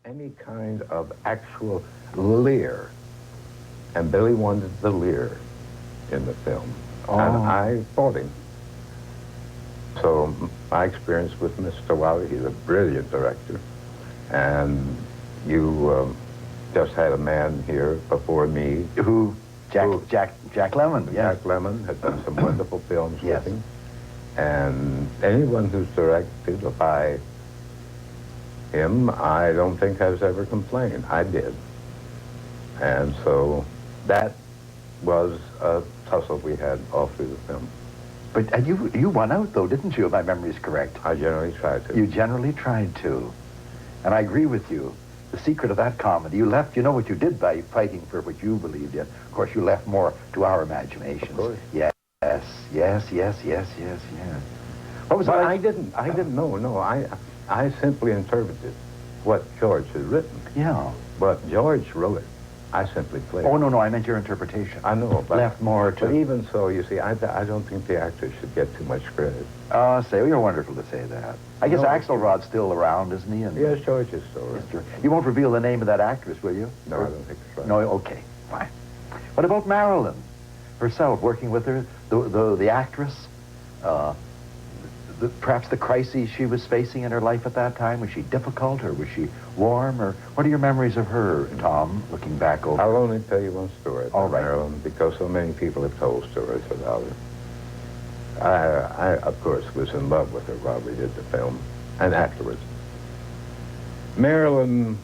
any kind of actual leer. And Billy wanted the leer in the film. Oh. And I fought him. So my experience with Mr. Wilder, he's a brilliant director. And you just had a man here before me. Jack Lemmon, yes. Jack Lemmon had done some wonderful films Yes. with him. And anyone who's directed by him, I don't think has ever complained. I did. And so that was a tussle we had all through the film. But you won out, though, didn't you, if my memory is correct? I generally tried to. You generally tried to. And I agree with you. The secret of that comedy, you left, you know what you did by fighting for what you believed in. Of course, you left more to our imaginations. Of course. Yes. What was it But like? I didn't know, no. I simply interpreted what George had written. Yeah. But George wrote it. I simply played Oh, it. no, I meant your interpretation. I know, but... Left more to... But even so, you see, I don't think the actors should get too much credit. You're wonderful to say that. I guess No, Axelrod's still around, isn't he? And Yes, George is still right. You won't reveal the name of that actress, will you? No, I don't think it's right. No, okay, fine. What about Marilyn herself, working with her, the actress? Perhaps the crises she was facing in her life at that time? Was she difficult, or was she warm, or what are your memories of her, Tom, looking back over? I'll only tell you one story about All right. Marilyn, because so many people have told stories about her. I, of course, was in love with her while we did the film, and afterwards. Marilyn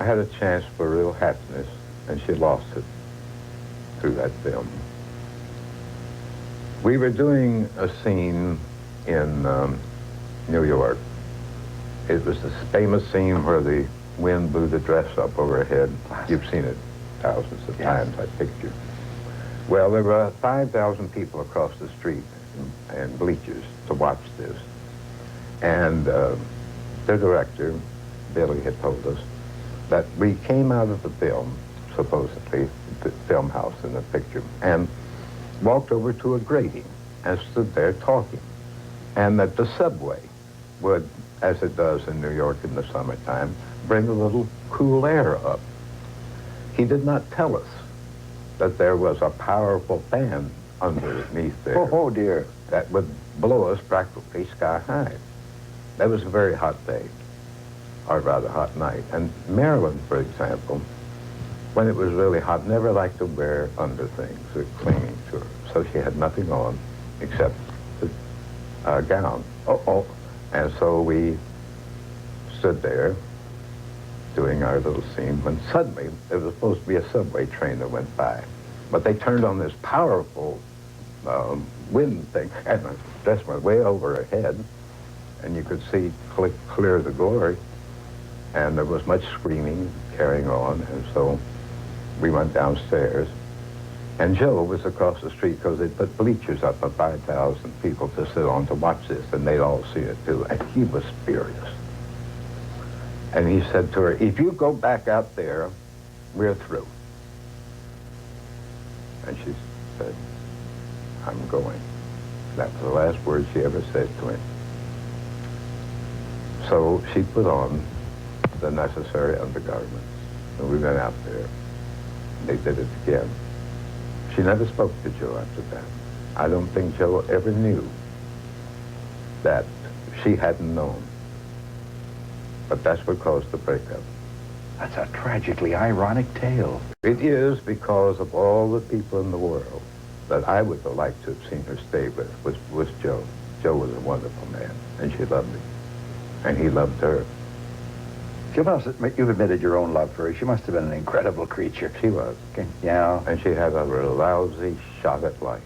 had a chance for real happiness, and she lost it through that film. We were doing a scene in New York. It was this famous scene where the wind blew the dress up over her head. You've seen it thousands of times, I picture. Well, there were 5,000 people across the street and bleachers to watch this. And the director, Billy, had told us that we came out of the film, supposedly, the film house in the picture, and walked over to a grating and stood there talking. And that the subway would, as it does in New York in the summertime, bring a little cool air up. He did not tell us that there was a powerful fan underneath there. Oh, dear. That would blow us practically sky high. That was a very hot day, or rather hot night. And Marilyn, for example, when it was really hot, never liked to wear under things or clinging to her. So she had nothing on except a gown. And so we stood there doing our little scene when suddenly there was supposed to be a subway train that went by. But they turned on this powerful wind thing, and the dress went way over her head, and you could see clear the glory. And there was much screaming carrying on, and so we went downstairs. And Joe was across the street because they put bleachers up for 5,000 people to sit on to watch this, and they'd all seen it too. And he was furious. And he said to her, if you go back out there, we're through. And she said, I'm going. That was the last word she ever said to him. So she put on the necessary undergarments, and we went out there. They did it again. She never spoke to Joe after that. I don't think Joe ever knew that she hadn't known. But that's what caused the breakup. That's a tragically ironic tale. It is because of all the people in the world that I would have liked to have seen her stay with was Joe. Joe was a wonderful man, and she loved him. And he loved her. You've admitted your own love for her. She must have been an incredible creature. She was. Yeah. And she had a lousy shot at life.